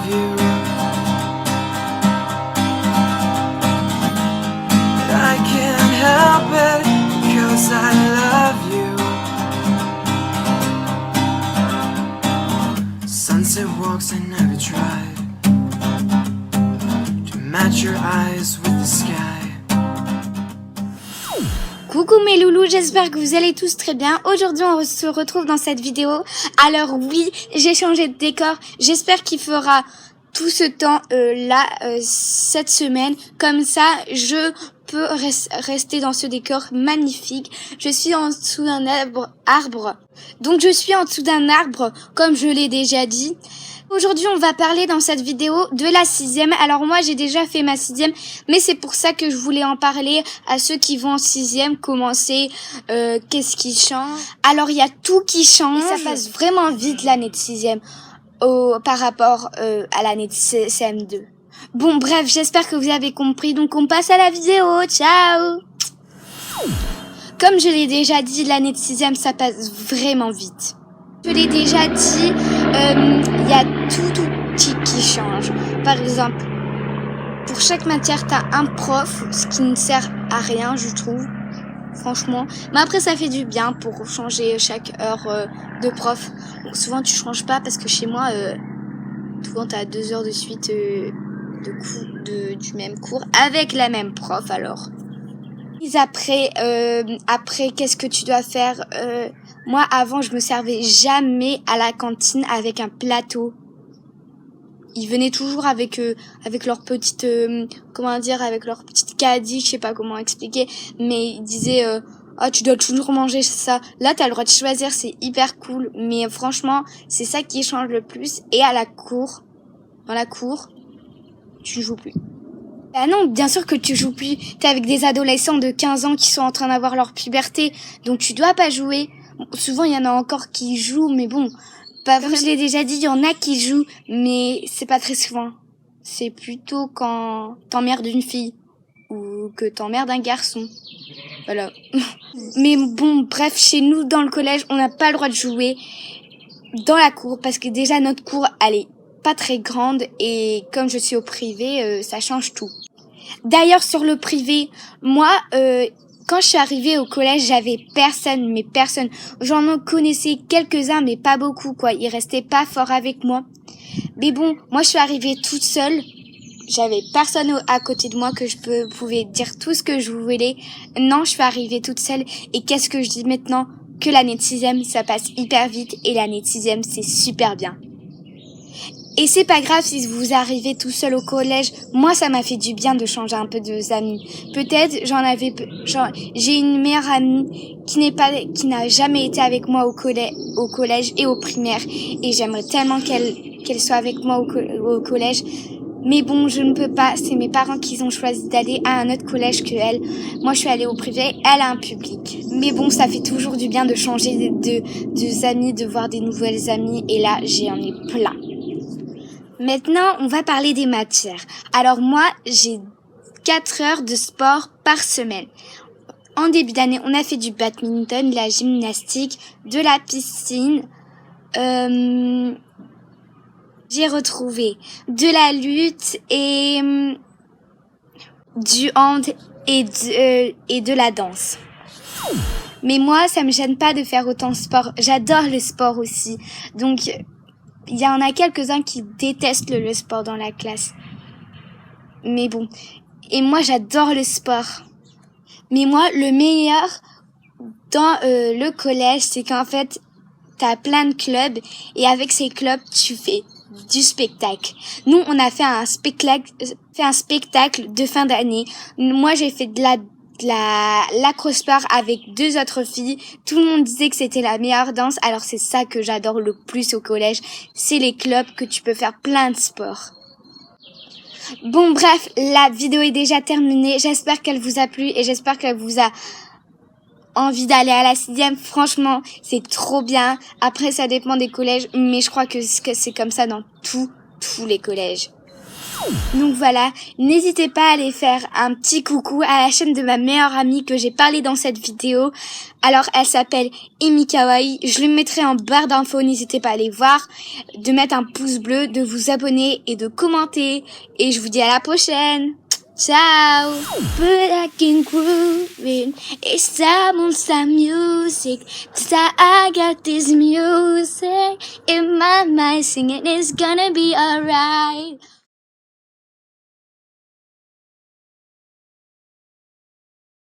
love you. But I can't help it because I love you. Sunset walks I never tried to match your eyes with the sky. Coucou mes loulous, j'espère que vous allez tous très bien. Aujourd'hui on se retrouve dans cette vidéo. Alors oui, j'ai changé de décor. J'espère qu'il fera tout ce temps cette semaine. Comme ça, je peux rester dans ce décor magnifique. Je suis en dessous d'un arbre. Donc je suis en dessous d'un arbre, comme je l'ai déjà dit. Aujourd'hui, on va parler dans cette vidéo de la 6e. Alors moi, j'ai déjà fait ma 6e, mais c'est pour ça que je voulais en parler à ceux qui vont en 6e, commencer, qu'est-ce qui change. Alors, il y a tout qui change. Et ça passe vraiment vite l'année de 6e par rapport à l'année de CM2. Bon, bref, j'espère que vous avez compris. Donc, on passe à la vidéo. Ciao! Comme je l'ai déjà dit, l'année de 6e, ça passe vraiment vite. Je l'ai déjà dit, il y a tout qui change. Par exemple, pour chaque matière, t'as un prof, ce qui ne sert à rien, je trouve, franchement. Mais après, ça fait du bien pour changer chaque heure de prof. Donc, souvent, tu changes pas parce que chez moi, souvent, t'as 2 heures de suite du même cours avec la même prof, alors. Après, qu'est-ce que tu dois faire? Moi, avant, je me servais jamais à la cantine avec un plateau. Ils venaient toujours avec leur petite, avec leur petite caddie, je sais pas comment expliquer, mais ils disaient, tu dois toujours manger ça. Là, t'as le droit de choisir, c'est hyper cool, mais franchement, c'est ça qui change le plus. Et dans la cour, tu joues plus. Ah non, bien sûr que tu joues plus. T'es avec des adolescents de 15 ans qui sont en train d'avoir leur puberté, donc tu dois pas jouer. Souvent, il y en a encore qui jouent, mais bon, comme je l'ai déjà dit, il y en a qui jouent, mais c'est pas très souvent. C'est plutôt quand t'emmerdes une fille ou que t'emmerdes un garçon. Voilà. Mais bon, bref, chez nous, dans le collège, on n'a pas le droit de jouer dans la cour parce que déjà, notre cour, elle est pas très grande et comme je suis au privé, ça change tout. D'ailleurs, sur le privé, moi, quand je suis arrivée au collège, j'avais personne. J'en connaissais quelques-uns, mais pas beaucoup, quoi. Ils restaient pas forts avec moi. Mais bon, moi, je suis arrivée toute seule. J'avais personne à côté de moi que je pouvais dire tout ce que je voulais. Non, je suis arrivée toute seule. Et qu'est-ce que je dis maintenant? Que l'année de 6e, ça passe hyper vite. Et l'année de 6e, c'est super bien. Et c'est pas grave si vous arrivez tout seul au collège. Moi, ça m'a fait du bien de changer un peu de amis. Peut-être, j'ai une meilleure amie qui n'a jamais été avec moi au collège et au primaire. Et j'aimerais tellement qu'elle soit avec moi au collège. Mais bon, je ne peux pas. C'est mes parents qui ont choisi d'aller à un autre collège que elle. Moi, je suis allée au privé. Elle a un public. Mais bon, ça fait toujours du bien de changer de amis, de voir des nouvelles amies. Et là, j'en ai plein. Maintenant, on va parler des matières. Alors moi, j'ai 4 heures de sport par semaine. En début d'année, on a fait du badminton, de la gymnastique, de la piscine. J'ai retrouvé de la lutte et du hand et de la danse. Mais moi, ça me gêne pas de faire autant de sport. J'adore le sport aussi. Donc, il y en a quelques-uns qui détestent le sport dans la classe. Mais bon. Et moi, j'adore le sport. Mais moi, le meilleur dans le collège, c'est qu'en fait, t'as plein de clubs. Et avec ces clubs, tu fais du spectacle. Nous, on a fait un spectacle de fin d'année. Moi, j'ai fait de l'acrosport avec 2 autres filles. Tout le monde disait que c'était la meilleure danse. Alors c'est ça que j'adore le plus au collège. C'est les clubs que tu peux faire plein de sports. Bon bref, la vidéo est déjà terminée. J'espère qu'elle vous a plu et j'espère qu'elle vous a envie d'aller à la 6e. Franchement, c'est trop bien. Après, ça dépend des collèges, mais je crois que c'est comme ça dans tous les collèges. Donc voilà, n'hésitez pas à aller faire un petit coucou à la chaîne de ma meilleure amie que j'ai parlé dans cette vidéo. Alors elle s'appelle Emi Kawaii, je le mettrai en barre d'infos, n'hésitez pas à aller voir, de mettre un pouce bleu, de vous abonner et de commenter. Et je vous dis à la prochaine. Ciao! But I can grooving, it's time on some music. I got this music in my mind singing, it's gonna be alright.